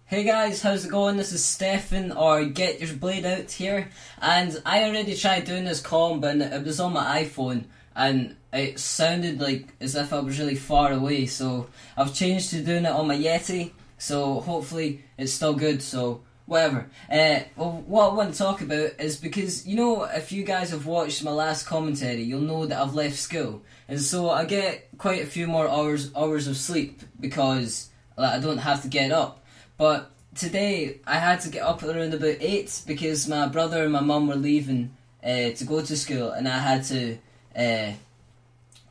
Hey guys, how's it going? This is Stefan, or Get Your Blade Out here, and I already tried doing this call, but it was on my iPhone, and it sounded like as if I was really far away, so I've changed to doing it on my Yeti, so hopefully it's still good, so whatever. Well, what I want to talk about is because, you know, if you guys have watched my last commentary, you'll know that I've left school, and so I get quite a few more hours of sleep, because I don't have to get up. But today I had to get up at around about 8 because my brother and my mum were leaving to go to school, and I had to, I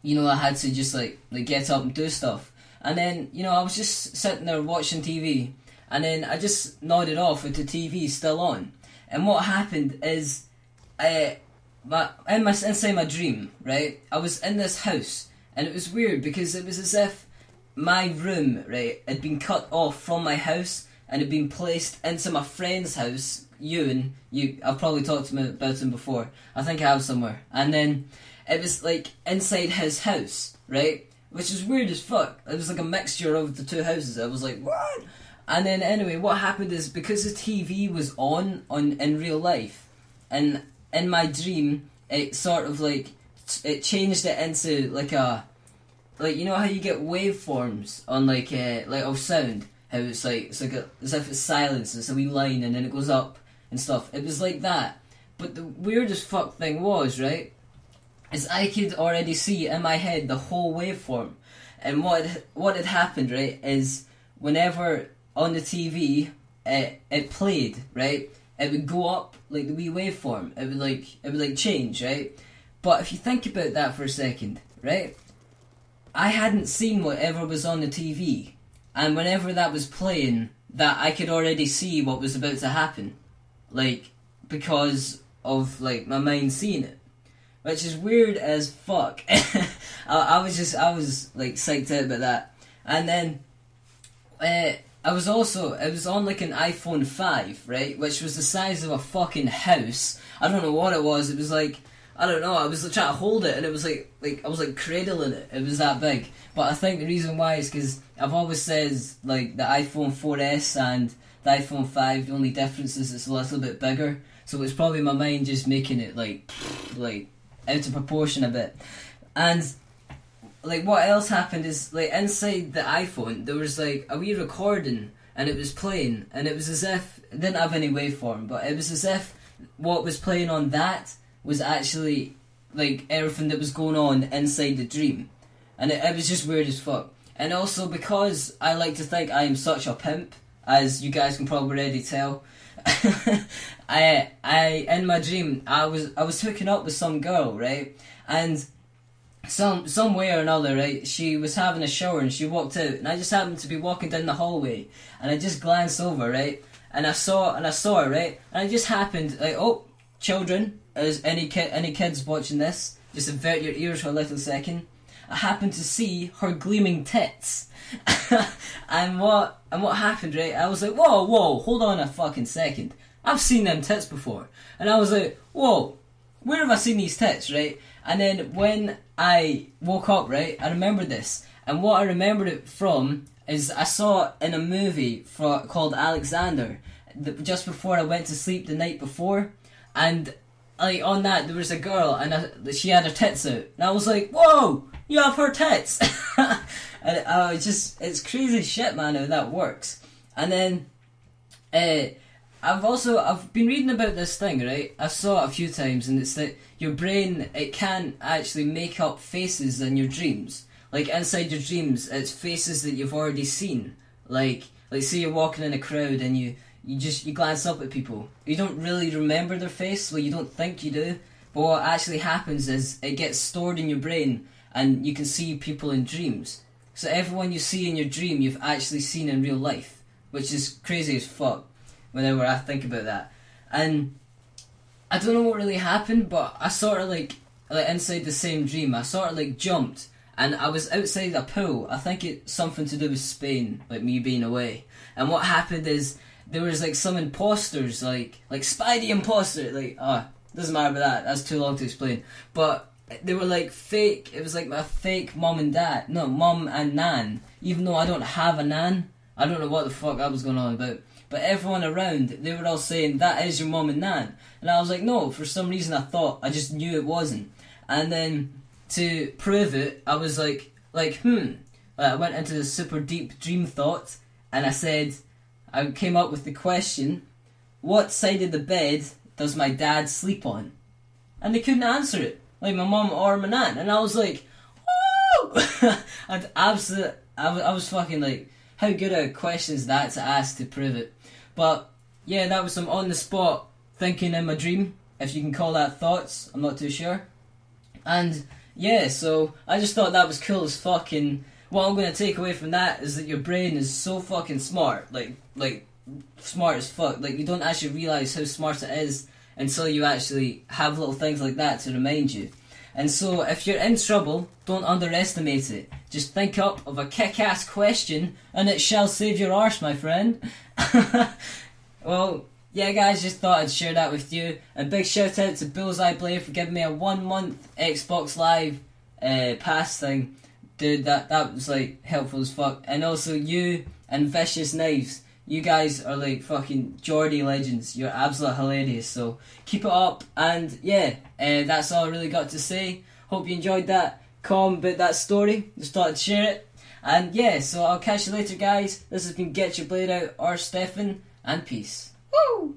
had to just like get up and do stuff. And then, I was just sitting there watching TV, and then I just nodded off with the TV still on. And what happened is, inside my dream, right, I was in this house, and it was weird because it was as if my room, right, had been cut off from my house and had been placed into my friend's house, Ewan. I've probably talked to him about him before. I think I have somewhere. And then it was like inside his house, right? Which is weird as fuck. It was like a mixture of the two houses. I was like, what? And then anyway, what happened is because the TV was on in real life, and in my dream, it sort of like, it changed it into like a, like, you know how you get waveforms on of sound, how it's like as if it's silence, it's a wee line and then it goes up and stuff. It was like that. But the weirdest fuck thing was, right, is I could already see in my head the whole waveform. And what had happened, right, is whenever on the TV it played, right, it would go up like the wee waveform. It would change, right? But if you think about that for a second, right, I hadn't seen whatever was on the TV, and whenever that was playing, that I could already see what was about to happen, like, because of like my mind seeing it, which is weird as fuck. I was like psyched out about that. And then it was on like an iPhone 5, right, which was the size of a fucking house. I don't know what it was. It was like, I don't know, I was trying to hold it, and it was like I was like cradling it. It was that big. But I think the reason why is because I've always said like the iPhone 4S and the iPhone 5, the only difference is it's a little bit bigger. So it's probably my mind just making it like out of proportion a bit. And like what else happened is, like, inside the iPhone there was like a wee recording, and it was playing, and it was as if it didn't have any waveform, but it was as if what was playing on that was actually like everything that was going on inside the dream. And it was just weird as fuck. And also because I like to think I am such a pimp, as you guys can probably already tell, I in my dream I was hooking up with some girl, right? And some way or another, right, she was having a shower and she walked out, and I just happened to be walking down the hallway, and I just glanced over, right, and I saw her, right, and I just happened like, oh, children, as any kids watching this, just avert your ears for a little second. I happened to see her gleaming tits. and what happened, right? I was like, whoa, hold on a fucking second. I've seen them tits before. And I was like, whoa, where have I seen these tits, right? And then when I woke up, right, I remembered this. And what I remembered it from is I saw in a movie called Alexander, just before I went to sleep the night before. And like on that there was a girl, and she had her tits out, and I was like, whoa, you have her tits. And it's crazy shit, man, how that works. And then I've been reading about this thing, right? I saw it a few times, and it's that your brain, it can actually make up faces in your dreams. Like inside your dreams, it's faces that you've already seen. Like say you're walking in a crowd and you glance up at people. You don't really remember their face, well, you don't think you do, but what actually happens is it gets stored in your brain, and you can see people in dreams. So everyone you see in your dream, you've actually seen in real life, which is crazy as fuck whenever I think about that. And I don't know what really happened, but I sort of like inside the same dream, I sort of like jumped, and I was outside a pool. I think it's something to do with Spain, like me being away. And what happened is, there was like some imposters, like Spidey imposter, doesn't matter about that, that's too long to explain. But they were like fake, it was like my fake mum and nan, even though I don't have a nan. I don't know what the fuck I was going on about. But everyone around, they were all saying, that is your mum and nan. And I was like, no, for some reason I just knew it wasn't. And then, to prove it, I was like, I went into this super deep dream thought, and I came up with the question, what side of the bed does my dad sleep on? And they couldn't answer it, like my mum or my nan. And I was like, oh! I was fucking like, how good a question is that to ask to prove it? But yeah, that was some on the spot thinking in my dream, if you can call that thoughts. I'm not too sure. And yeah, so I just thought that was cool as fuck. And what I'm going to take away from that is that your brain is so fucking smart, like smart as fuck. Like, you don't actually realise how smart it is until you actually have little things like that to remind you. And so, if you're in trouble, don't underestimate it. Just think up of a kick-ass question, and it shall save your arse, my friend. Well, yeah, guys, just thought I'd share that with you. A big shout out to Bullseye Blade for giving me a 1 month Xbox Live pass thing. Dude, that was like helpful as fuck. And also you and Vicious Knives. You guys are like fucking Geordie legends. You're absolutely hilarious. So keep it up. And yeah, that's all I really got to say. Hope you enjoyed that. Comment about that story. Just thought I'd share it. And yeah, so I'll catch you later, guys. This has been Get Your Blade Out or Stefan. And peace. Woo!